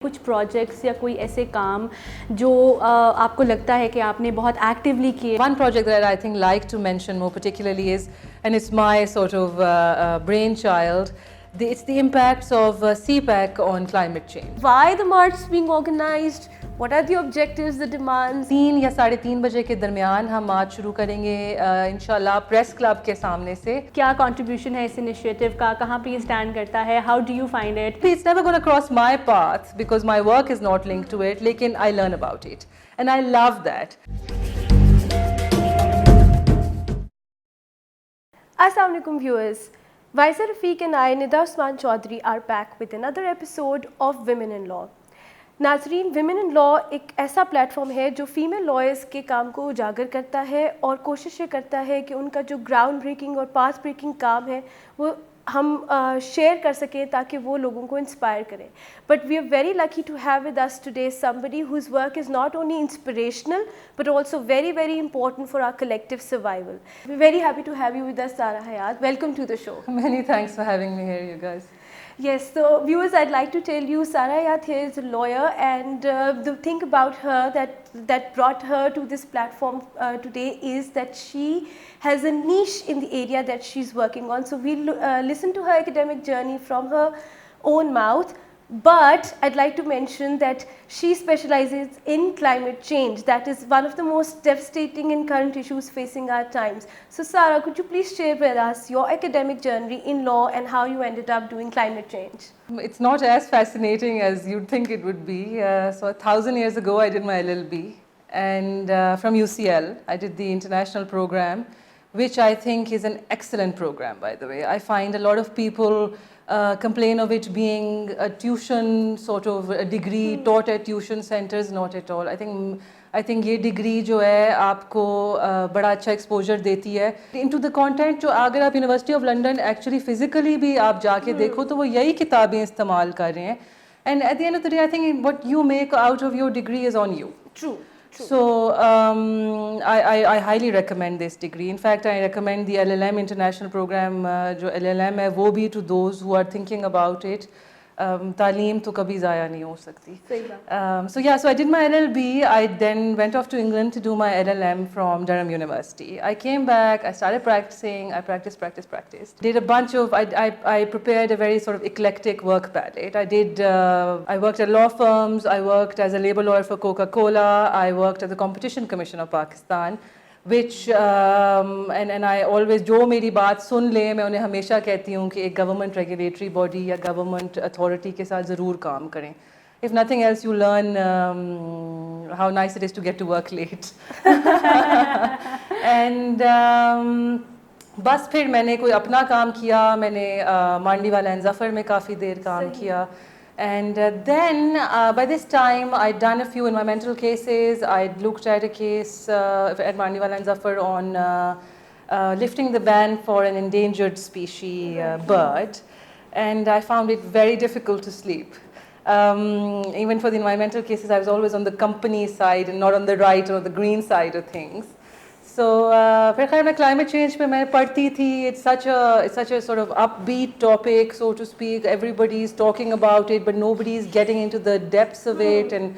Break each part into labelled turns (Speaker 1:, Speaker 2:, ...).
Speaker 1: कुछ प्रोजेक्ट्स या कोई ऐसे काम जो आपको लगता है कि आपने बहुत एक्टिवली किए?
Speaker 2: One project that I think like to mention more particularly is, and it's my sort of brainchild, it's the impacts of Cpac on climate change.
Speaker 1: Why the march is being organized? What are the objectives, the demands?
Speaker 2: 3 या 3:30 बजे के दरमियान हम मार्च शुरू करेंगे इंशाल्लाह press club के सामने से.
Speaker 1: क्या कंट्रीब्यूशन है इस इनिशिएटिव का? कहाँ पे ये स्टैंड करता है? How do you find it?
Speaker 2: It's never going to cross my path because my work is not linked to it, लेकिन I learn about it and I love that.
Speaker 1: Assalamu alaikum viewers. Waiza, Rafique and I, Nida, Usman, Chaudhrey are back with another episode of Women in Law. नाज़रीन, women in law एक ऐसा platform है जो female lawyers के काम को उजागर करता है और कोशिश करता है कि उनका जो ग्राउंड ब्रेकिंग और पाथ ब्रेकिंग काम है वो हम शेयर कर सकें ताकि वो लोगों को इंस्पायर करें. But we are very lucky to have with us today somebody whose work is not only inspirational but also very very important for our collective survival. We are very happy to have you with us, Sara Hayat. Welcome to the show.
Speaker 2: Many thanks for having me here, you guys.
Speaker 1: Yes, so viewers, I'd like to tell you Sara Hayat here is a lawyer, and the thing about her that brought her to this platform today is that she has a niche in the area that she's working on. So we'll listen to her academic journey from her own mouth. But I'd like to mention that she specializes in climate change. That is one of the most devastating and current issues facing our times. So Sara, could you please share with us your academic journey in law and how you ended up doing climate change?
Speaker 2: It's not as fascinating as you'd think it would be. So 1,000 years ago I did my LLB, and from UCL I did the international program, which I think is an excellent program, by the way. I find a lot of people complain of it being a tuition sort of a degree taught at tuition centers. Not at all. I think ये degree जो है आपको बड़ा अच्छा exposure देती है into the content. जो अगर आप University of London actually physically भी आप जाके देखो तो वो यही किताबें इस्तेमाल कर रहे हैं. And at the end of the day, I think what you make out of your degree is on you.
Speaker 1: True.
Speaker 2: So I highly recommend this degree. In fact, I recommend the LLM international program. जो LLM है वो भी to those who are thinking about it. तालीम तो कभी ज़ाया नहीं हो सकती. So yeah, so I did my LLB. I then went off to England to do my LLM from Durham University. I came back, I started practicing, I practiced. Did a bunch of, I prepared a very sort of eclectic work palette. I worked at law firms, I worked as a labor lawyer for Coca-Cola, I worked at the Competition Commission of Pakistan. Which and I always जो मेरी बात सुन ले मैं उन्हें हमेशा कहती हूँ कि एक गवर्नमेंट रेगुलेटरी बॉडी या गवर्नमेंट अथॉरिटी के साथ ज़रूर काम करें. If nothing else, you learn how nice it is to get to work late. And बस फिर मैंने कोई अपना काम किया. मैंने मांडीवाला एंड ज़फ़र में काफ़ी देर काम किया. And then by this time I'd done a few environmental cases. I'd looked at a case at Mandiwala and Zafar on lifting the ban for an endangered species bird, and I found it very difficult to sleep. Even for the environmental cases, I was always on the company side and not on the right or the green side of things. So फिर खैर मैं climate change पे मैं पढ़ती थी. It's such a sort of upbeat topic, so to speak. Everybody is talking about it, but nobody is getting into the depths of it. And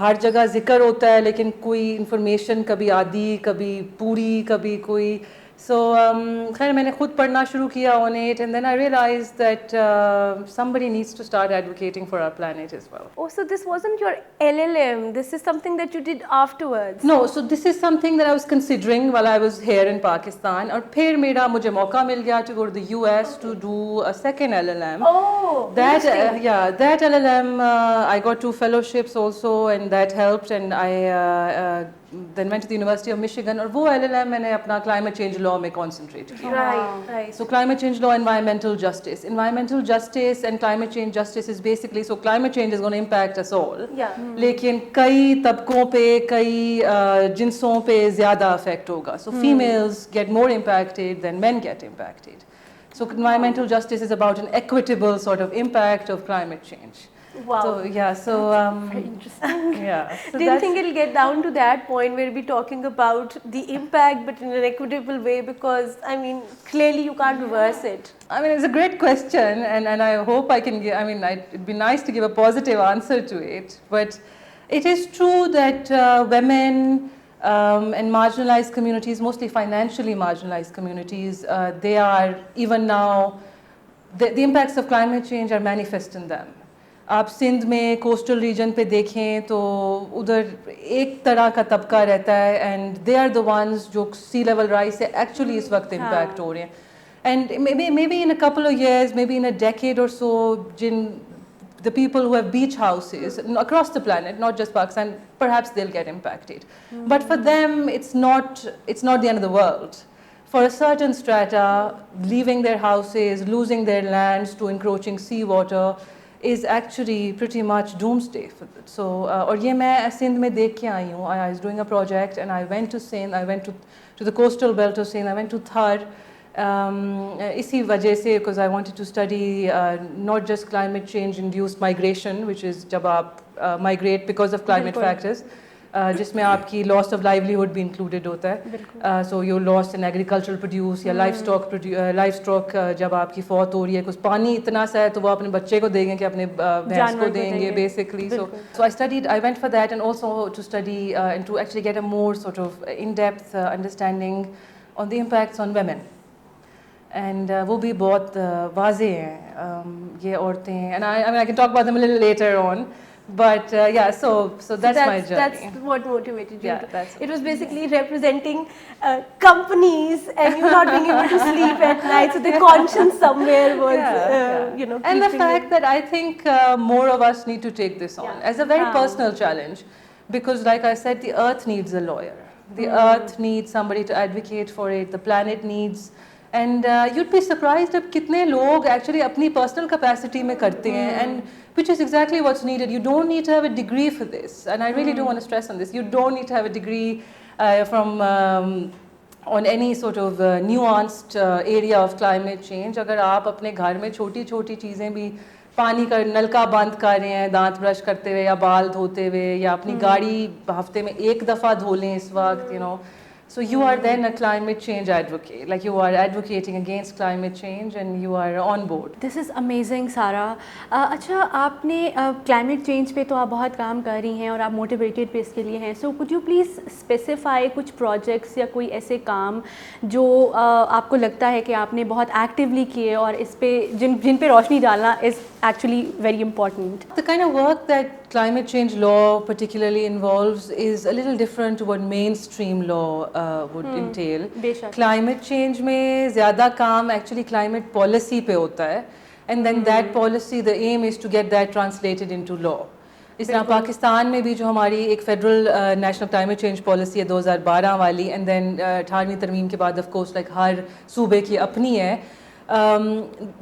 Speaker 2: हर जगह जिक्र होता है, लेकिन कोई information कभी आधी, कभी पूरी, कभी कोई. So खैर मैंने खुद पढ़ना शुरू किया on it, and then I realized that somebody needs to start advocating for our planet as well.
Speaker 1: Oh, so this wasn't your LLM. This is something that you did afterwards.
Speaker 2: No, so this is something that I was considering while I was here in Pakistan. और फिर मेरा मुझे मौका मिल गया to go to the US to do a second LLM.
Speaker 1: Oh,
Speaker 2: that that LLM I got 2 fellowships also, and that helped. And I then went to the University of Michigan. और वो LLM मैंने अपना climate change law में concentrate किया.
Speaker 1: Right.
Speaker 2: So climate change law, environmental justice and climate change justice is basically, so climate change is going to impact us all.
Speaker 1: Yeah.
Speaker 2: लेकिन कई तबकों पे, कई जिन्सों पे ज़्यादा affect होगा. So females get more impacted than men get impacted. So environmental justice is about an equitable sort of impact of climate change.
Speaker 1: Wow.
Speaker 2: So yeah, so
Speaker 1: Very interesting.
Speaker 2: yeah. So
Speaker 1: Didn't think it'll get down to that point where we'll be talking about the impact, but in an equitable way, because I mean, clearly you can't reverse it.
Speaker 2: I mean, it's a great question, and I hope I can give, I mean, it'd be nice to give a positive answer to it. But it is true that women and marginalized communities, mostly financially marginalized communities, they are even now, the impacts of climate change are manifest in them. आप सिंध में coastal region पे देखें तो उधर एक तरह का तबका रहता है and they are the ones जो सी लेवल राइज से एक्चुअली इस वक्त इम्पैक्ट हो रहे हैं and maybe in a couple of years, maybe in a decade or so, the people who have beach houses across the planet, not just Pakistan, perhaps they'll get impacted. But for them, it's not the end of the world. For a certain strata, leaving their houses, losing their lands to encroaching seawater is actually pretty much doomsday for them. So, और ये मैं सिंध में देख के आई हूँ. I was doing a project and I went to Sindh, I went to the coastal belt of Sindh, I went to Thar. इसी वजह से because I wanted to study not just climate change induced migration, which is जब आप migrate because of climate factors, जिसमें आपकी loss of livelihood भी included होता है. So your loss in agricultural produce या livestock जब आपकी फौत हो रही है, कुछ पानी इतना सा है तो वो अपने बच्चे को देंगे कि अपने भैंस को देंगे basically. So I went for that and also to study and to actually get a more sort of in-depth understanding on the impacts on women. And वो भी बहुत वाज़े हैं ये औरतें, and I mean I can talk about them a little later on. But yeah, so that's my journey.
Speaker 1: That's what motivated you.
Speaker 2: Yeah,
Speaker 1: it was basically representing companies and you not being able to sleep at night. So the conscience somewhere was, you know.
Speaker 2: And the fact that I think more of us need to take this on as a very personal challenge, because like I said, the earth needs a lawyer. The earth needs somebody to advocate for it. The planet needs. And you'd be surprised at कितने लोग actually अपनी personal capacity में करते हैं, and which is exactly what's needed. You don't need to have a degree for this, and I really do want to stress on this. You don't need to have a degree from on any sort of nuanced area of climate change. अगर आप अपने घर में छोटी-छोटी चीज़ें भी पानी का नलका बंद कर रहे हैं, दांत ब्रश करते हुए या बाल धोते हुए या अपनी गाड़ी हफ्ते में एक दफ़ा धो लें इस वक्त, you know. So you are then a climate change advocate, like you are advocating against climate change and you are on board.
Speaker 3: This is amazing, Sara. अच्छा, आपने climate change पे तो आप बहुत काम कर रही हैं और आप motivated पे इसके लिए हैं. So could you please specify कुछ projects या कोई ऐसे काम जो आपको लगता है कि आपने बहुत actively किए और इस पे जिन पे रोशनी डालना is actually very important?
Speaker 2: The kind of work that climate change law particularly involves is a little different to what mainstream law would entail. Climate change में ज़्यादा काम actually climate policy पे होता है, and then that policy, the aim is to get that translated into law. इस तरह पाकिस्तान में भी जो हमारी एक federal national climate change policy है 2012 वाली, एंड देन 18वीं तरमीम के बाद ऑफ कोर्स लाइक हर सूबे की अपनी है.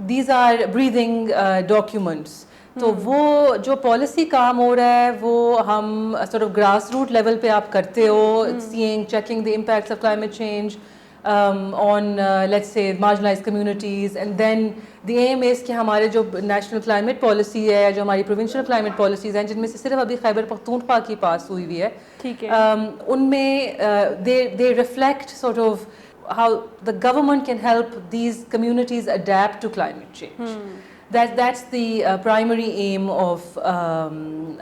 Speaker 2: These are breathing documents. तो वो जो पॉलिसी काम हो रहा है वो हम sort of grassroots level पे आप करते हो, checking the impacts of climate change on let's say marginalized communities, and then the aim is कि हमारे जो national climate policy है, जो हमारी provincial climate policies हैं, जिनमें से सिर्फ अभी खैबर पख्तूनख्वा की पास हुई हुई है,
Speaker 3: ठीक है,
Speaker 2: उनमें they reflect sort of how the government can help these communities adapt to climate change. That's the primary aim of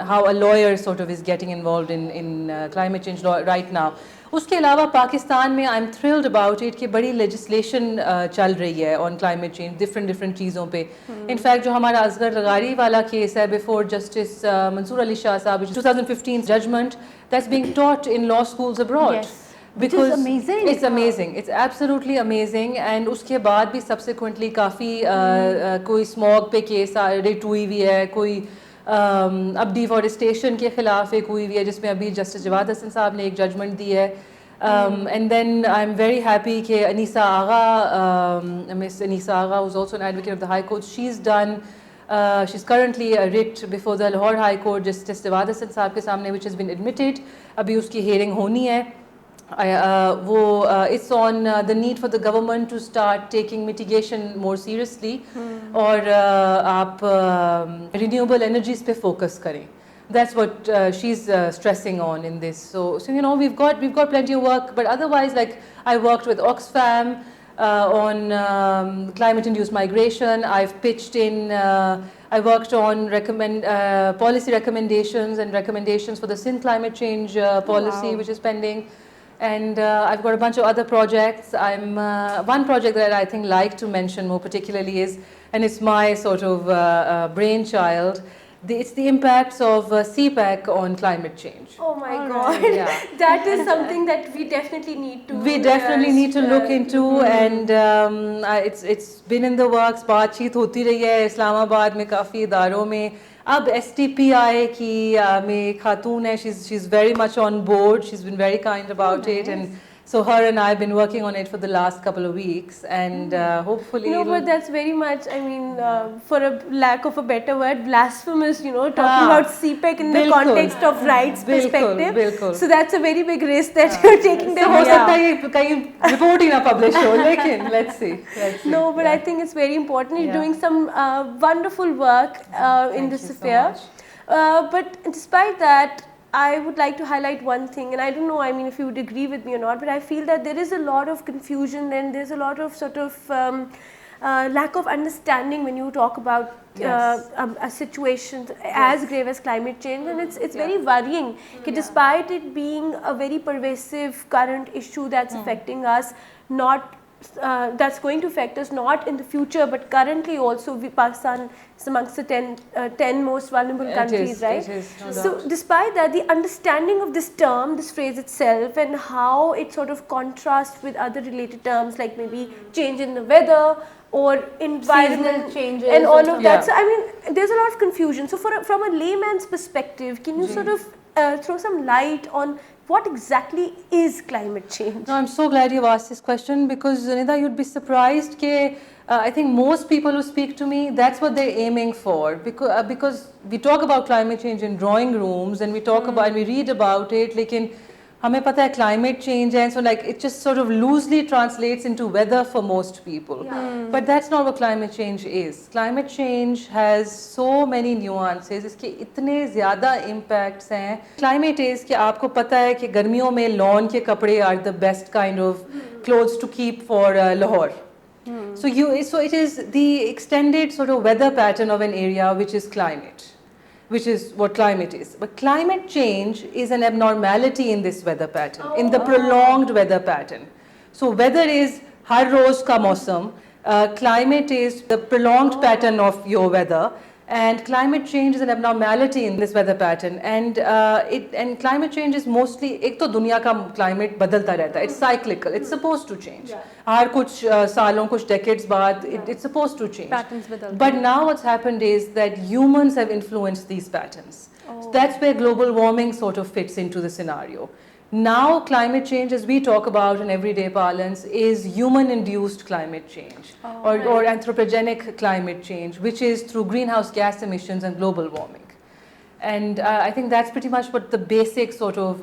Speaker 2: how a lawyer sort of is getting involved in climate change law right now. उसके अलावा पाकिस्तान में I'm thrilled about it कि बड़ी legislation चल रही है on climate change, different चीज़ों पे. In fact जो हमारा असगर लगारी वाला केस है before Justice मंसूर अली शाह साहब, which is 2015 judgment, that's being taught in law schools abroad.
Speaker 3: Yes.
Speaker 2: Because
Speaker 3: Which is amazing.
Speaker 2: It's amazing. It's absolutely amazing. And उसके बाद भी subsequently काफ़ी कोई smog पे केस रिट हुई हुई है, कोई अब deforestation के खिलाफ एक हुई हुई है जिसमें अभी जस्टिस जवाद हसन साहब ने एक जजमेंट दी है. And then I'm very happy कि अनीसा आगा, Miss Anisa Agha, who's also an advocate of the High Court, she's currently a writ before the Lahore High Court, Justice Jawad Hasan साहब के सामने, which has been admitted. अभी उसकी hearing होनी है. it's on the need for the government to start taking mitigation more seriously, और आप renewable energies पे focus करें. That's what she's stressing on in this. So you know, we've got plenty of work, but otherwise, like I worked with Oxfam on climate-induced migration. I've pitched in. I worked on policy recommendations and recommendations for the Sindh climate change policy, which is pending. And I've got a bunch of other projects. One project that I think like to mention more particularly is, and it's my sort of brainchild, it's the impacts of Cpac on climate change.
Speaker 1: Oh my God,
Speaker 2: yeah.
Speaker 1: That is something that we definitely need to.
Speaker 2: We definitely need to look into, and it's been in the works. बातचीत होती रही है इस्लामाबाद में काफ़ी इदारों में. अब STPI की में खातून है, she's very much on board. She's been very kind about it, and so her and I have been working on it for the last couple of weeks, and hopefully.
Speaker 1: No, but that's very much. I mean, for a lack of a better word, blasphemous. You know, talking about Cpac in the context of rights perspective.
Speaker 2: बिल्कुल.
Speaker 1: So that's a very big risk that you're taking there.
Speaker 2: हो सकता है ये कहीं report ही ना publish हो, लेकिन let's see.
Speaker 1: No, but I think it's very important. You're doing some wonderful work in this affair. But despite that, I would like to highlight one thing, and I don't know, I mean, if you would agree with me or not, but I feel that there is a lot of confusion and there's a lot of sort of lack of understanding when you talk about a situation as grave as climate change, and it's very worrying that despite it being a very pervasive current issue that's affecting us, not that's going to affect us not in the future but currently also. Pakistan is amongst the 10 most vulnerable countries, right? So despite that, the understanding of this term, this phrase itself, and how it sort of contrasts with other related terms like maybe change in the weather or environment
Speaker 3: changes
Speaker 1: and all of that. So I mean, there's a lot of confusion. So from a layman's perspective, can you sort of throw some light on what exactly is climate change?
Speaker 2: No, I'm so glad you've asked this question, because Nida, you'd be surprised that I think most people who speak to me, that's what they're aiming for, because we talk about climate change in drawing rooms and we talk about and we read about it, लेकिन हमें पता है climate change, and so like it just sort of loosely translates into weather for most people. But that's not what climate change is. Climate change has so many nuances. इसके इतने ज़्यादा impacts हैं. Climate is कि आपको पता है कि गर्मियों में lawn के कपड़े are the best kind of clothes to keep for Lahore. So it is the extended sort of weather pattern of an area which is climate, which is what climate is. But climate change is an abnormality in this weather pattern, in the prolonged weather pattern. So weather is har roz ka mausam, climate is the prolonged pattern of your weather, and climate change is an abnormality in this weather pattern. And climate change is mostly, एक तो दुनिया का climate बदलता रहता है, it's cyclical, it's supposed to change. हर कुछ सालों, कुछ decades बाद, it's supposed to change.
Speaker 3: Patterns बदलते हैं.
Speaker 2: But now what's happened is that humans have influenced these patterns. So that's where global warming sort of fits into the scenario. Now climate change, as we talk about in everyday parlance, is human-induced climate change or anthropogenic climate change, which is through greenhouse gas emissions and global warming. And I think that's pretty much what the basic sort of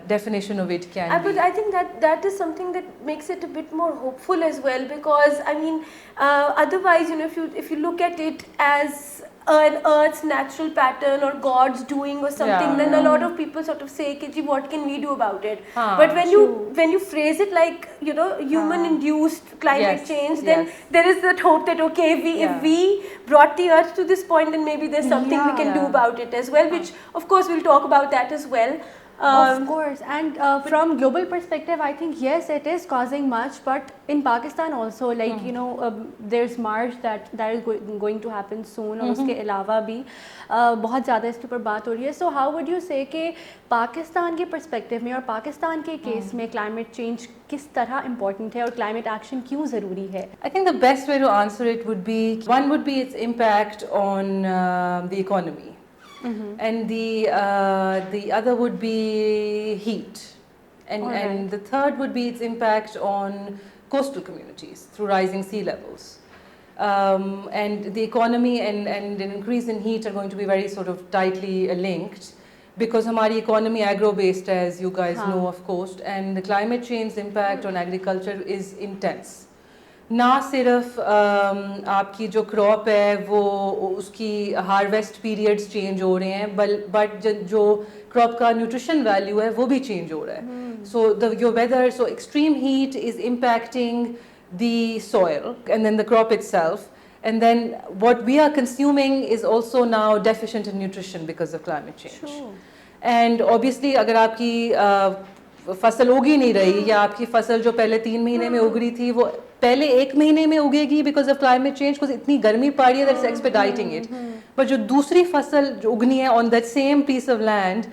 Speaker 2: definition of it can be.
Speaker 1: But I think that is something that makes it a bit more hopeful as well, because I mean, otherwise, you know, if you look at it as an Earth's natural pattern or God's doing or something, then a lot of people sort of say, "Kiji, what can we do about it?" But when you phrase it like, you know, human-induced climate change, then there is that hope that if we brought the Earth to this point, then maybe there's something we can do about it as well. Which, of course, we'll talk about that as well.
Speaker 3: Of course, and from global perspective, I think yes, it is causing much, but in Pakistan also, like you know, there's march that is going to happen soon, और उसके अलावा भी बहुत ज़्यादा इसके ऊपर बात हो रही है. So how would you say कि पाकिस्तान के perspective में और पाकिस्तान के केस में climate change किस तरह important है और climate action क्यों ज़रूरी है?
Speaker 2: I think the best way to answer it would be, one would be its impact on the economy. And the other would be heat, and the third would be its impact on coastal communities through rising sea levels. And the economy and an increase in heat are going to be very sort of tightly linked. because हमारी economy agro-based है, as you guys know, of course, and the climate change's impact on agriculture is intense. ना सिर्फ आपकी जो crop है वो उसकी harvest periods change हो रहे हैं, बट जो क्रॉप का न्यूट्रिशन वैल्यू है वो भी चेंज हो रहा है. So your weather, so extreme heat is impacting the soil and then the crop itself. And then what we are consuming is also now deficient in nutrition because of climate change. Sure. And obviously अगर आपकी फसल उगी नहीं रही या आपकी फसल जो पहले 3 महीने में उग रही थी वो पहले 1 महीने में उगेगी because of climate change, because इतनी गर्मी पड़ रही है that's expediting it. But जो दूसरी फसल जो उगनी है on that same piece of land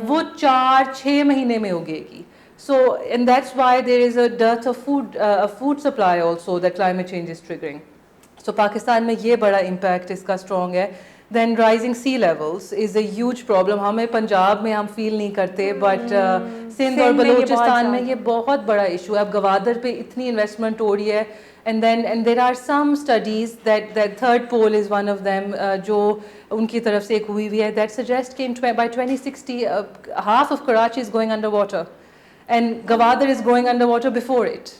Speaker 2: वो 4-6 महीने में उगेगी. So and that's why there is a dearth of food supply also that climate change is triggering. So Pakistan में ये बड़ा impact इसका strong है. Then rising sea levels is a huge problem. हमें पंजाब में हम feel नहीं करते, but सिंध और बलूचिस्तान में ये बहुत बड़ा issue है. अब गवादर पे इतनी investment हो रही है, and there are some studies that third pole is one of them जो उनकी तरफ से एक हुई हुई है that suggest कि by 2060 half of Karachi is going underwater, and Gwadar is going underwater before it.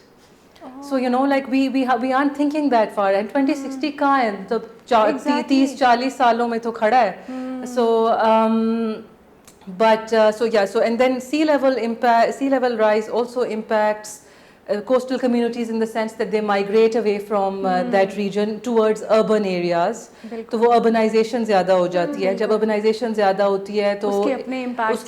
Speaker 2: So you know, like we aren't thinking that far, and 2060 कहाँ है? तो 30-40 सालों में तो खड़ा है. So so and then sea level rise also impacts coastal communities in the sense that they migrate away from that region towards urban areas. तो वो urbanization ज़्यादा हो जाती है. जब urbanization ज़्यादा होती है तो उसके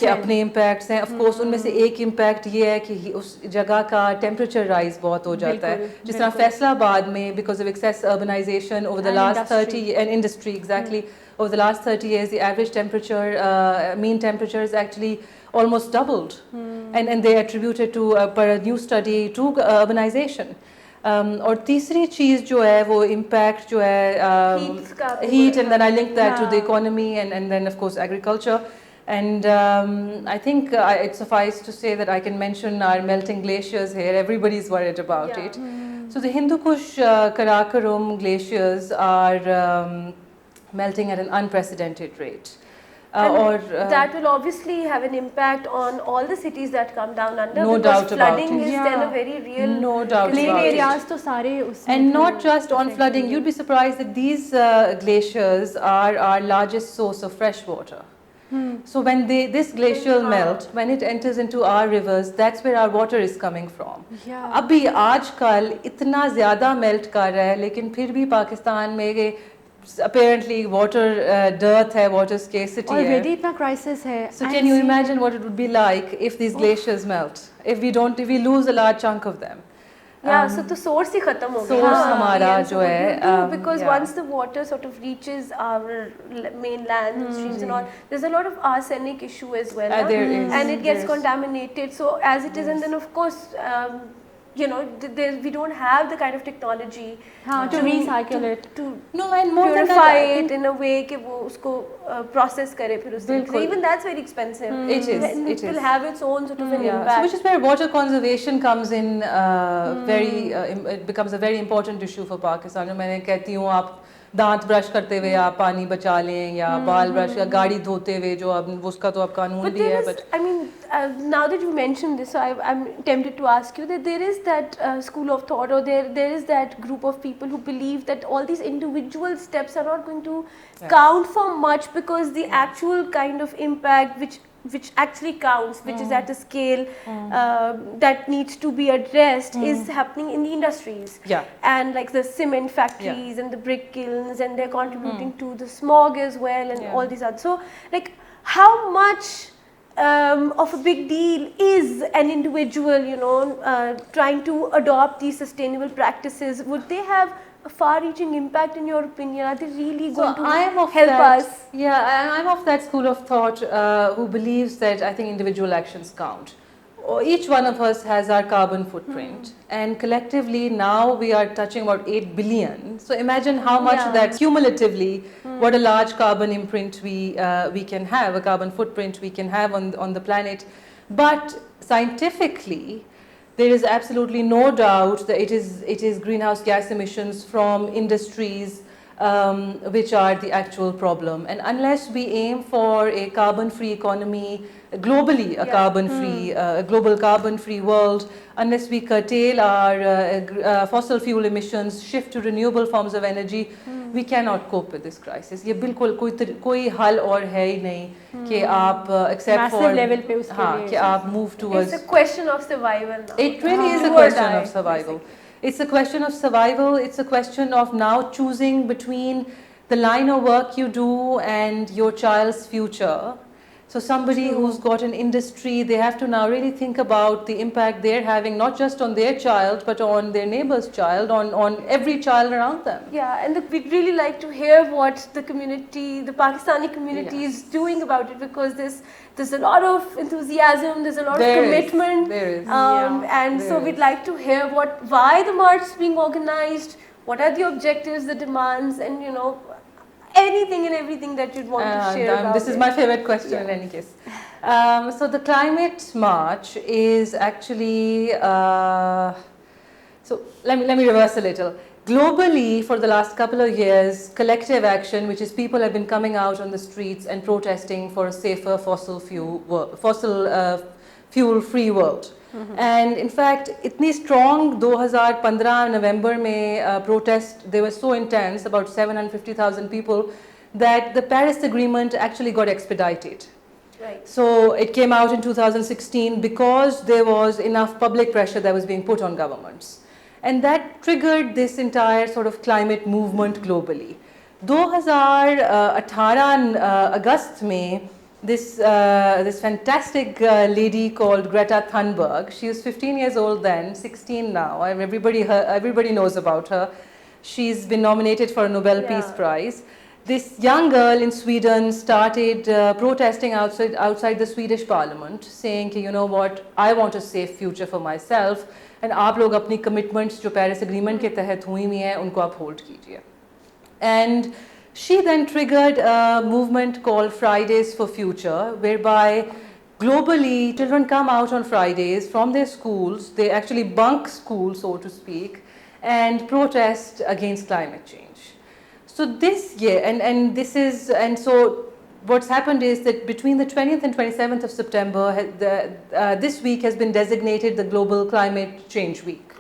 Speaker 2: अपने impacts हैं. Of course उनमें से एक impact ये है कि उस जगह का temperature rise बहुत हो जाता है. जिस तरह फैसलाबाद में because of excess urbanization over the last 30 and industry exactly over the last 30 years the average temperature mean temperature is actually almost doubled, and they attributed to per a new study to urbanization. और तीसरी चीज़ जो है वो impact जो है heat, and then I link that to the economy and then of course agriculture. And I think it suffices to say that I can mention our melting glaciers here. Everybody's worried about it. So the Hindu Kush Karakoram glaciers are melting at an unprecedented rate.
Speaker 1: That will obviously have an impact on all the cities that come down under.
Speaker 2: No doubt about it.
Speaker 1: Flooding is then a very real.
Speaker 2: No doubt about
Speaker 3: areas तो सारे उसमें
Speaker 2: and not just on flooding. You'd be surprised that these glaciers are our largest source of fresh water. So when this glacial melt, when it enters into our rivers, that's where our water is coming from. अभी आजकल इतना ज़्यादा melt कर रहा है, लेकिन फिर भी पाकिस्तान में apparently water dearth hai, water scarcity
Speaker 3: already itna crisis hai.
Speaker 2: So can you imagine what it would be like if these glaciers melt, if we lose a large chunk of them?
Speaker 1: So the source ही खत्म हो गया.
Speaker 2: Source हमारा जो है
Speaker 1: because once the water sort of reaches our mainland streams and all, there's a lot of arsenic issue as well.
Speaker 2: There is,
Speaker 1: and it gets contaminated. So as it is, and then of course you know, we don't have the kind of technology
Speaker 3: to recycle it,
Speaker 1: to
Speaker 2: and more
Speaker 1: purify it in a way कि वो उसको process करे फिर उससे. So even that's very expensive. It will have its own sort of an impact.
Speaker 2: So which is where water conservation comes in. It becomes a very important issue for Pakistan. मैं कहती हूँ आप दांत brush करते हुए आप पानी बचा लें या बाल ब्रश या गाड़ी धोते हुए जो अब उसका तो अब कानून भी है. But
Speaker 1: I mean, now that you mentioned this, so I'm tempted to ask you that there is that school of thought, or there is that group of people who believe that all these individual steps are not going to count for much, because the actual kind of impact which actually counts, which is at a scale that needs to be addressed, is happening in the industries. And like the cement factories and the brick kilns, and they're contributing to the smog as well, and all these other. So like how much of a big deal is an individual, you know, trying to adopt these sustainable practices? Would they have a far-reaching impact in your opinion? Are they really going to help us?
Speaker 2: Yeah, I'm of that school of thought who believes that I think individual actions count. Each one of us has our carbon footprint, and collectively now we are touching about 8 billion. So imagine how much that cumulatively, what a large carbon imprint we can have, a carbon footprint we can have on the planet. But scientifically, there is absolutely no doubt that it is greenhouse gas emissions from industries which are the actual problem. And unless we aim for a carbon-free economy, globally a carbon-free, global carbon-free world, unless we curtail our fossil fuel emissions, shift to renewable forms of energy, we cannot cope with this crisis. ये बिल्कुल कोई हल और है ही नहीं कि आप except for
Speaker 3: Massive level पे उसके लिए
Speaker 2: कि आप move towards.
Speaker 1: It's a question of survival now.
Speaker 2: It really is a
Speaker 1: Do or
Speaker 2: question
Speaker 1: die,
Speaker 2: of survival.
Speaker 1: basically.
Speaker 2: It's a question of survival. It's a question of now choosing between the line of work you do and your child's future. So somebody who's got an industry, they have to now really think about the impact they're having, not just on their child, but on their neighbor's child, on every child around them.
Speaker 1: Yeah, and we'd really like to hear what the community, the Pakistani community is doing about it, because there's a lot of enthusiasm, there's a lot of commitment.
Speaker 2: There is.
Speaker 1: And so we'd like to hear why the march is being organized, what are the objectives, the demands, and anything and everything that you'd want to share about
Speaker 2: this is my favorite question in any case. So the climate march is actually, so let me reverse a little. Globally, for the last couple of years, collective action, which is people have been coming out on the streets and protesting for a safer fossil fuel-free world. And in fact, itni strong 2015 November mein protest, they were so intense, about 750,000 people, that the Paris Agreement actually got expedited.
Speaker 1: Right.
Speaker 2: So it came out in 2016 because there was enough public pressure that was being put on governments. And that triggered this entire sort of climate movement globally. 2018 August mein, this fantastic lady called Greta Thunberg, she was 15 years old then, 16 now, everybody knows about her. She's been nominated for a Nobel Peace Prize. This young girl in Sweden started protesting outside the Swedish parliament, saying, you know what, I want a safe future for myself, and आप लोग अपनी commitments जो Paris Agreement के तहत हुई हैं, उनको आप hold कीजिए. And she then triggered a movement called Fridays for Future, whereby globally children come out on Fridays from their schools, they actually bunk school, so to speak, and protest against climate change. So this year, and so what's happened is that between the 20th and 27th of September, this week has been designated the Global Climate Change Week,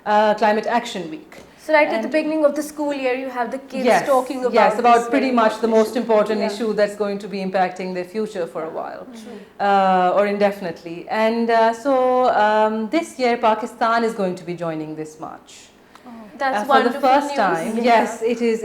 Speaker 2: Climate Action Week.
Speaker 1: So right at the beginning of the school year, you have the kids talking about
Speaker 2: about pretty much the most important issue that's going to be impacting their future for a while, or indefinitely. And so this year, Pakistan is going to be joining this march.
Speaker 1: That's
Speaker 2: for the first
Speaker 1: news.
Speaker 2: time. Yes, it is.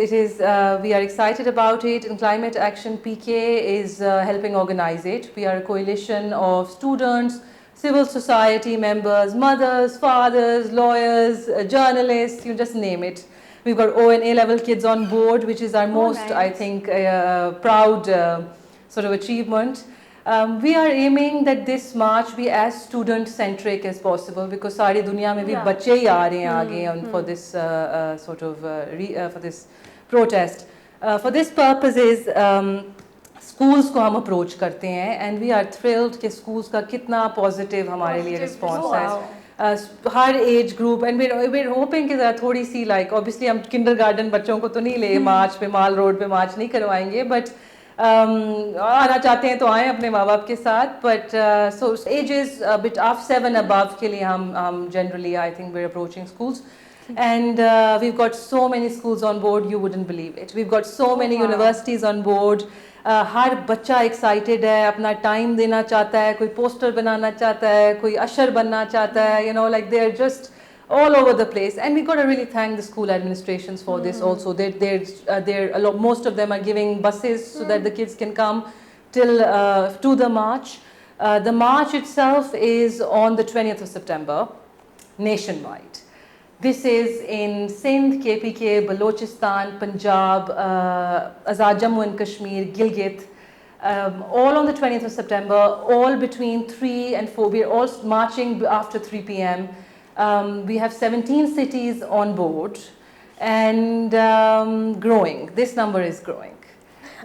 Speaker 2: We are excited about it, and Climate Action PK is helping organize it. We are a coalition of students, civil society members, mothers, fathers, lawyers, journalists, you just name it. We've got O and A level kids on board, which is our most,
Speaker 3: nice.
Speaker 2: I think, proud sort of achievement. We are aiming that this march be as student-centric as possible, because सारी दुनिया में भी बच्चे ही आ रहे हैं आगे for this sort of for this protest. For this purposes, schools को हम approach करते हैं, and we are thrilled कि schools का कितना positive हमारे लिए response है. हर age group, and we're hoping कि ज़रा थोड़ी सी like obviously हम kindergarten बच्चों को तो नहीं ले march पे माल road पे march नहीं करवाएंगे, but आना चाहते हैं तो आएं अपने माँ बाप के साथ, but so ages a bit of 7 above के लिए हम generally I think we're approaching schools, and we've got so many schools on board, you wouldn't believe it. We've got so many universities on board. हर बच्चा excited है, अपना time देना चाहता है, कोई poster बनाना चाहता है, कोई usher बनना चाहता है, like they're just all over the place. And we got to really thank the school administrations for this also. Most of them are giving buses so that the kids can come to the march. The march itself is on the 20th of September, nationwide. This is in Sindh, Cpac, Balochistan, Punjab, Azad Jammu and Kashmir, Gilgit, all on the 20th of September, all between 3 and 4. We're all marching after 3 p.m. We have 17 cities on board, and growing. This number is growing.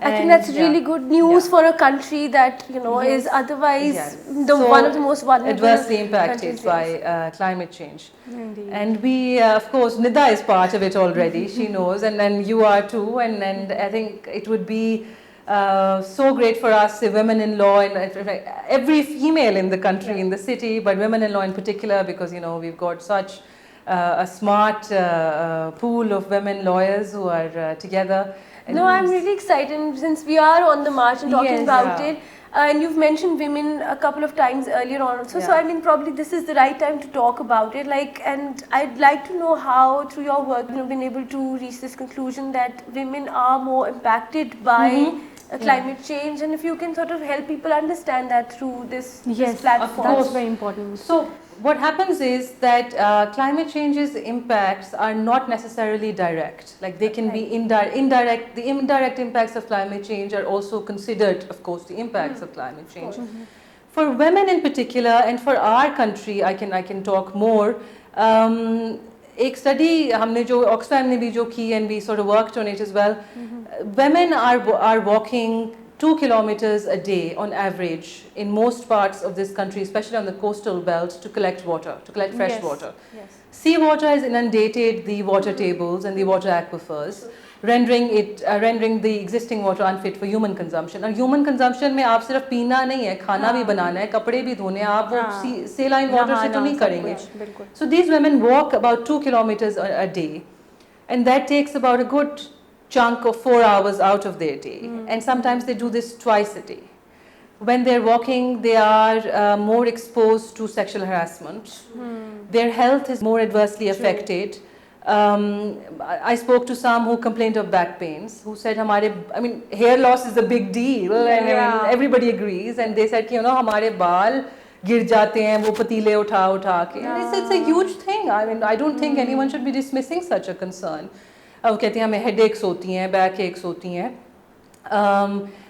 Speaker 1: I think that's really good news for a country that is otherwise one of the most vulnerable,
Speaker 2: adversely impacted by climate change.
Speaker 3: Indeed.
Speaker 2: And we, of course, Nida is part of it already. She knows, and then you are too. And I think it would be so great for us, women in law, and every female in the country, in the city, but women in law in particular, because we've got such a smart pool of women lawyers who are together.
Speaker 1: No, I'm really excited since we are on the march and talking about it. And you've mentioned women a couple of times earlier on also. So I mean, probably this is the right time to talk about it. And I'd like to know how, through your work, you've been able to reach this conclusion that women are more impacted by climate change, and if you can sort of help people understand that through this platform.
Speaker 3: That's very important.
Speaker 2: So what happens is that climate change's impacts are not necessarily direct. Like they can be indirect. The indirect impacts of climate change are also considered, of course, the impacts of climate change. For women in particular, and for our country, I can talk more. एक study हमने जो Oxfam ने भी जो की, and we sort of worked on it as well. Women are walking 2 kilometers a day on average in most parts of this country, especially on the coastal belt, to collect water, to collect fresh water. Sea water has inundated the water tables and the water aquifers, rendering the existing water unfit for human consumption. And human consumption में आप सिर्फ पीना नहीं है, खाना भी बनाना है, कपड़े भी धोने हैं, आप वो saline water से तो नहीं करेंगे. So these women walk about 2 kilometers a day, and that takes about a good chunk of 4 hours out of their day, and sometimes they do this twice a day. When they're walking, they are more exposed to sexual harassment. Their health is more adversely affected. I spoke to some who complained of back pains, who said, hair loss is a big deal, and everybody agrees, and they said, हमारे बाल गिर जाते हैं वो पतीले उठा के. It's a huge thing. I don't think anyone should be dismissing such a concern. वो कहती हैं हमें headaches होती हैं, backaches होती हैं.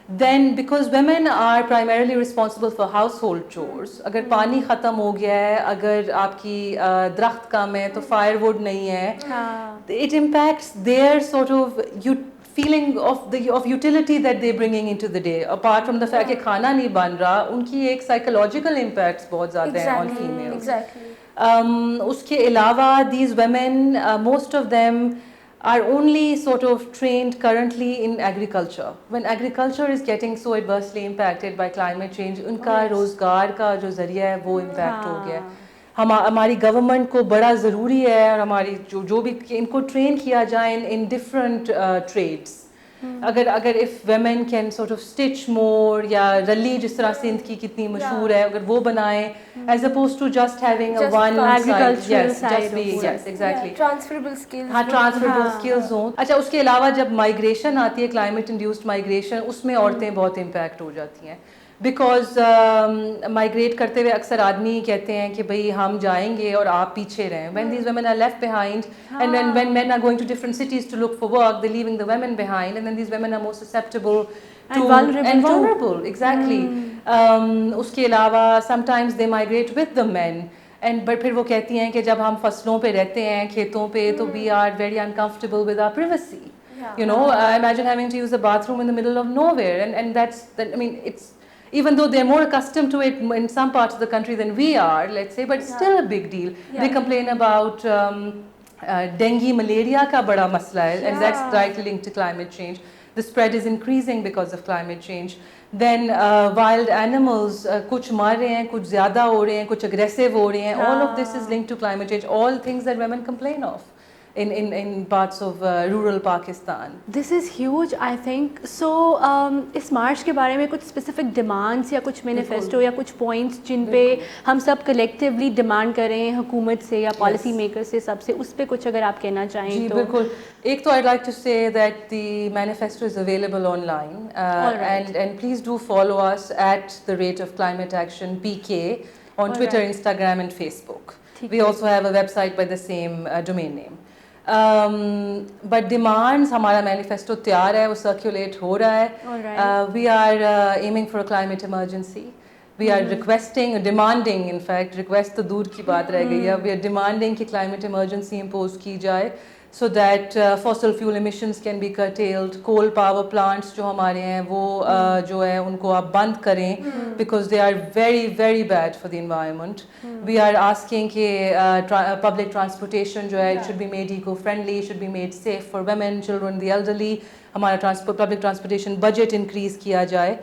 Speaker 2: Then because women are primarily responsible for household chores, अगर पानी ख़त्म हो गया है, अगर आपकी दरख्त कम है तो firewood नहीं है, it impacts their sort of feeling of utility that they're bringing into the day. Apart from the fact कि खाना नहीं बन रहा, उनकी एक psychological impacts बहुत ज़्यादा हैं on females. उसके अलावा these women, most of them are only sort of trained currently in agriculture. When agriculture is getting so adversely impacted by climate change, उनका रोजगार का जो जरिया है वो impact हो गया. हमारी government को बड़ा ज़रूरी है, और हमारी जो भी इनको train किया जाए in different trades. अगर if women can sort of stitch more, या रली जिस तरह सिंध की कितनी मशहूर है, अगर वो बनाएं, as opposed to just having a one
Speaker 3: agricultural
Speaker 2: side, yes, exactly.
Speaker 1: Transferable skills.
Speaker 2: हाँ, transferable skills हों. अच्छा, उसके अलावा जब migration आती है, climate induced migration, उसमें औरतें बहुत impact हो जाती हैं. Because migrate करते हुए अक्सर आदमी कहते हैं कि भाई हम जाएंगे और आप पीछे रहें. When these women are left behind, and when men are going to different cities to look for work, they're leaving the women behind, and then these women are more susceptible to
Speaker 3: and
Speaker 2: vulnerable. Exactly. उसके अलावा sometimes they migrate with the men. But फिर वो कहती हैं कि जब हम फसलों पे रहते हैं, खेतों पे, तो we are very uncomfortable with our privacy. Imagine having to use a bathroom in the middle of nowhere, and it's, even though they're more accustomed to it in some parts of the country than we are, let's say, but it's still a big deal. They complain about dengue, malaria का बड़ा मसला है, and that's directly linked to climate change. The spread is increasing because of climate change. Then wild animals, कुछ मर रहे हैं, कुछ ज़्यादा हो रहे हैं, कुछ aggressive हो रहे हैं. All of this is linked to climate change. All things that women complain of in parts of rural Pakistan.
Speaker 3: This is huge, I think. So इस मार्च के बारे में कुछ specific demands या कुछ manifesto या कुछ points जिन पे हम सब collectively demand कर रहे हैं हुकूमत से या policy makers से, सबसे उस पे कुछ अगर आप कहना चाहें
Speaker 2: जी
Speaker 3: तो.
Speaker 2: बिल्कुल. एक तो I'd like to say that the manifesto is available online, and please do follow us at the rate of Climate Action PK on Twitter, Instagram and Facebook. We also have a website by the same domain name. But demands, हमारा manifesto तैयार है, वो circulate हो रहा है. We are aiming for a climate emergency. We are demanding, in fact, request तो दूर की बात रह गई है. We are demanding कि climate emergency impose की जाए. so that fossil fuel emissions can be curtailed. Coal power plants जो हमारे हैं वो जो है उनको आप बंद करें because they are very very bad for the environment. We are asking कि public transportation जो है it should be made eco-friendly, should be made safe for women, children, the elderly. हमारा public transportation budget increase किया जाए.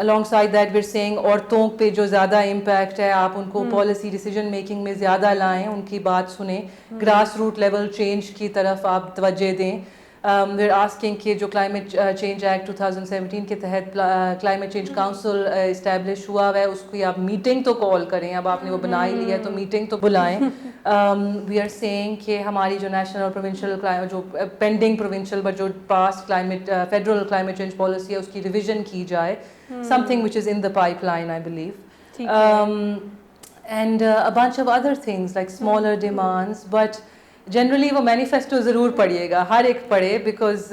Speaker 2: Alongside that we're saying औरतों पे जो ज़्यादा impact है आप उनको policy decision making में ज़्यादा लाएं, उनकी बात सुने, grassroots level change की तरफ आप तवज्जो दें. We're asking कि जो Climate Change Act 2017 के तहत Climate Change Council establish हुआ है उसकी आप meeting तो call करें, अब आपने वो बना ही लिया है तो meeting तो बुलाएं. We are saying कि हमारी जो national और provincial जो pending provincial but जो past climate federal climate change policy है उसकी revision की जाए, something which is in the pipeline I believe. And a bunch of other things like smaller demands, but generally वो manifesto ज़रूर पढ़िएगा, हर एक पढ़े because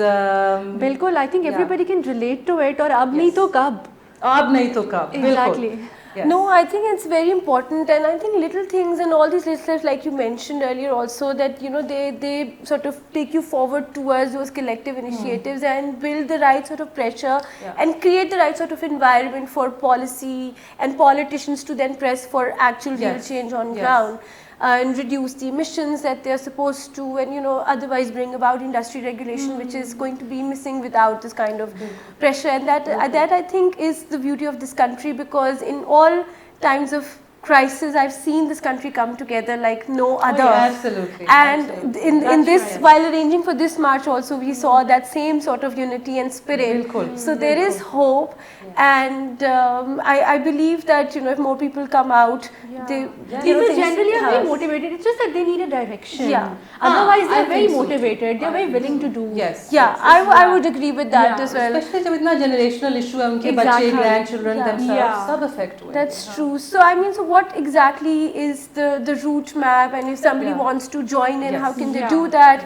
Speaker 3: बिल्कुल I think everybody can relate to it और अब नहीं तो कब,
Speaker 2: अब नहीं तो कब,
Speaker 3: exactly.
Speaker 2: Yes.
Speaker 1: No, I think it's very important, and I think little things and all these little steps, like you mentioned earlier also, that you know they sort of take you forward towards those collective initiatives and build the right sort of pressure and create the right sort of environment for policy and politicians to then press for actual real change on ground. And reduce the emissions that they are supposed to, and you know otherwise bring about industry regulation which is going to be missing without this kind of pressure. And that I think is the beauty of this country, because in all times of crisis I've seen this country come together like no other.
Speaker 2: Absolutely.
Speaker 1: And
Speaker 2: absolutely.
Speaker 1: in this, while arranging for this march also, we saw that same sort of unity and spirit. So there is hope, and I believe that you know if more people come out,
Speaker 3: people generally are very motivated. It's just that they need a direction. Otherwise they're very motivated. They're very willing to do.
Speaker 1: I would agree with that as well.
Speaker 2: Especially जब इतना generational issue है, उनके बच्चे, grandchildren themselves सब affect हुए.
Speaker 1: That's true. So I mean, so what exactly is the route map, and if somebody wants to join in, how can they do that?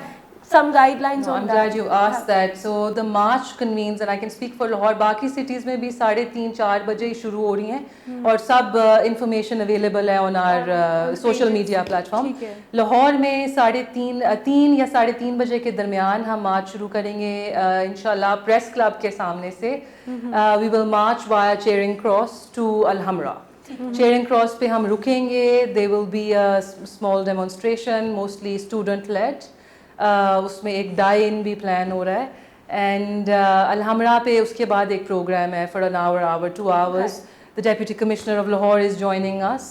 Speaker 1: Some guidelines on
Speaker 2: I'm
Speaker 1: that.
Speaker 2: glad you asked that. So the march convenes, and I can speak for Lahore. बाकी cities में भी 3:30-4 बजे ही शुरू हो रही हैं और सब information available है on our social media platform. Lahore में 3 या 3:30 बजे के दरमियान हम मार्च शुरू करेंगे इंशाल्लाह प्रेस क्लब के सामने से. We will march via Charing Cross to Al-Hamra. Charing Cross पे हम रुकेंगे. There will be a small demonstration, mostly student led. उसमें एक डाई-इन भी प्लान हो रहा है, एंड अलहमरा पे उसके बाद एक प्रोग्राम है for an hour 2 hours. The deputy commissioner of Lahore is joining us.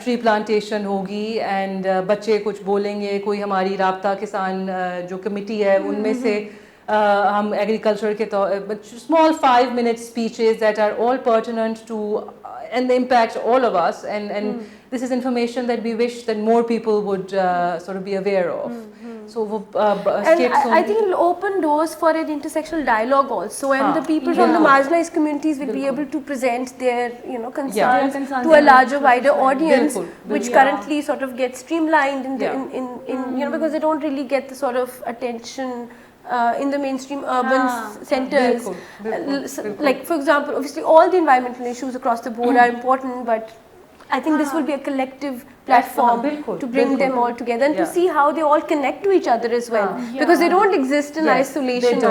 Speaker 2: Tree plantation होगी एंड बच्चे कुछ बोलेंगे. कोई हमारी राब्ता किसान जो कमिटी है उनमें से हम एग्रीकल्चर के small 5-minute speeches that are all pertinent to and they impact all of us, and this is information that we wish that more people would sort of be aware of. So
Speaker 1: and I think it will open doors for an intersectional dialogue also, and the people from the marginalized communities will be able to present their concerns to a larger, wider audience, which currently sort of gets streamlined in the because they don't really get the sort of attention in the mainstream urban centers. Like for example, obviously all the environmental issues across the board are important, but I think this will be a collective platform to bring them all together and to see how they all connect to each other as well, because they don't exist in isolation.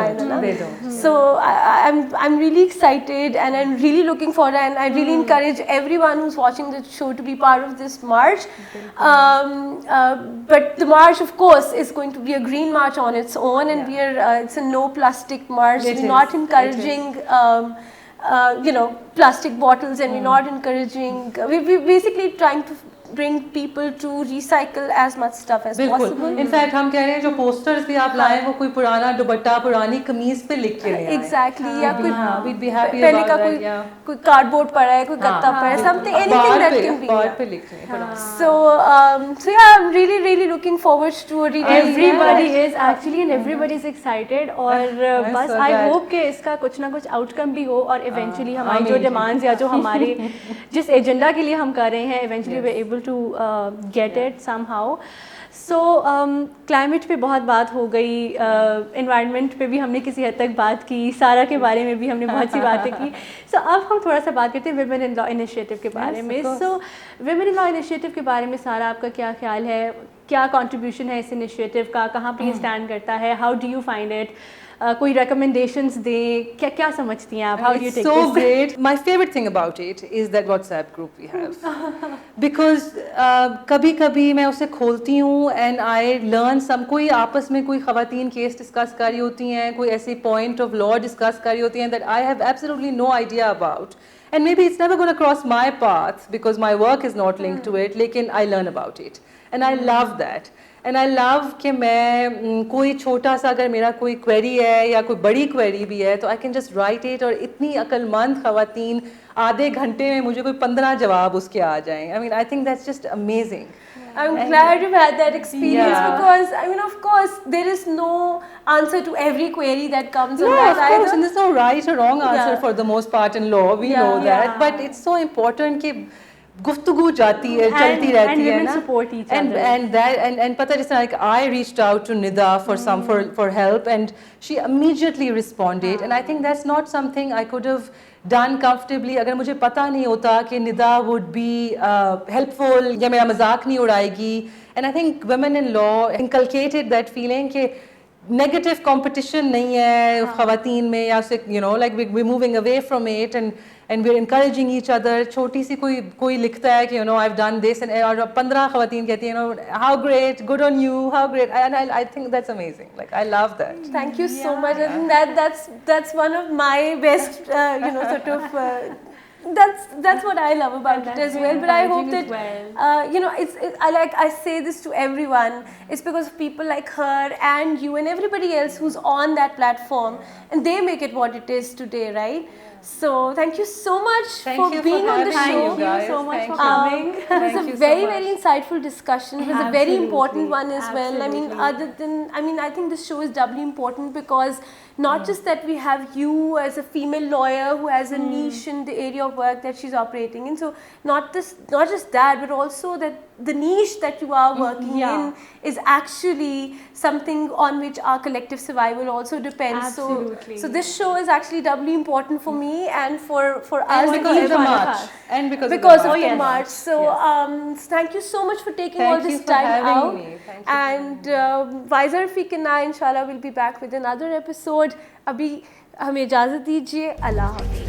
Speaker 2: They don't.
Speaker 1: So I'm really excited, and I'm really looking forward, and I really encourage everyone who's watching the show to be part of this march. But the march, of course, is going to be a green march on its own, and it's a no plastic march. We're not encouraging plastic bottles, and we're not encouraging, we're basically trying to bring people to recycle as much stuff as possible.
Speaker 2: In fact, हम कह रहे हैं जो posters भी आप लाएं वो कोई पुराना दुपट्टा, पुरानी कमीज पे लिख के ले आएं.
Speaker 1: Exactly. या कोई
Speaker 2: we'd be happy about that.
Speaker 1: कोई cardboard पड़ा है, कोई गत्ता पड़ा है, something, anything that can be.
Speaker 2: बाहर पे लिख लें.
Speaker 1: So yeah, I'm really looking forward to a really.
Speaker 3: Everybody is actually, and everybody is excited. और बस I hope कि इसका कुछ ना कुछ outcome भी हो, और eventually हमारी जो demands या जो हमारे जिस एजेंडा के लिए हम कर रहे हैं, eventually we're able to get it somehow. So climate पे बहुत बात हो गई, environment पे भी हमने किसी हद तक बात की, सारा के बारे में भी हमने बहुत सी बातें की. So अब हम थोड़ा सा बात करते हैं Women in Law Initiative के बारे में. So Women in Law Initiative के बारे में सारा आपका क्या ख्याल है? क्या कंट्रीब्यूशन है इस इनिशिएटिव का, कहाँ पे ये स्टैंड करता है, how do you find it, कोई recommendations दें, क्या क्या समझती हैं आप, how do you take
Speaker 2: so
Speaker 3: this?
Speaker 2: great. My favorite thing about it is that WhatsApp group we have, because कभी-कभी मैं उसे खोलती हूँ and I learn some, कोई आपस में कोई ख़वातीन केस डिस्कस कर रही होती हैं, कोई ऐसी point of law डिस्कस कर रही होती हैं that I have absolutely no idea about, and maybe it's never going to cross my path because my work is not linked to it, लेकिन I learn about it and I love that. And I love कि मैं कोई छोटा सा अगर मेरा कोई query है या कोई बड़ी क्वेरी भी है तो I can just right it, और इतनी अक्लमंद ख़वातीन आधे घंटे में मुझे कोई 15 जवाब उसके आ जाएं. I mean I think that's just amazing.
Speaker 1: I'm glad you've had that experience because I mean, of course, there is no answer to every query that comes on
Speaker 2: No,
Speaker 1: that
Speaker 2: of course,
Speaker 1: either.
Speaker 2: and there's no right or wrong answer for the most part in law. We know that, but it's so important कि गुफ्तगू जाती है, चलती रहती है ना.
Speaker 3: Support each
Speaker 2: and
Speaker 3: other.
Speaker 2: and that and पता जैसे like I reached out to Nida for some for help, and she immediately responded, and I think that's not something I could have done comfortably अगर मुझे पता नहीं होता कि Nida would be helpful या मेरा मजाक नहीं उड़ाएगी. And I think women in law inculcated that feeling कि negative competition नहीं है ख़वातीन में, या से you know like we're moving away from it, and we're encouraging each other. छोटी सी कोई लिखता है कि you know I've done this, and और 15 ख़वातीन कहती हैं you know how great, good on you, how great, and I think that's amazing. Like I love that.
Speaker 1: Thank you so much. I think that's one of my best you know sort of that's what I love about it as well. But I hope that you know I say this to everyone. It's because of people like her and you and everybody else who's on that platform, and they make it what it is today, right? So thank you so much for being on the show.
Speaker 3: Thank you so much for coming.
Speaker 1: It was a very insightful discussion. It was a very important one as well. I mean, I think this show is doubly important because not just that we have you as a female lawyer who has a niche in the area of work that she's operating in. So not just that, but also that the niche that you are working in is actually something on which our collective survival also depends.
Speaker 3: Absolutely.
Speaker 1: So this show is actually doubly important for me and for us.
Speaker 2: And because of the march. And because
Speaker 1: of the march. So thank you so much for taking all this time out. And Waiza, Rafique and I inshallah will be back with another episode. अभी हमें इजाज़त दीजिए. अल्लाह हाफ़िज़.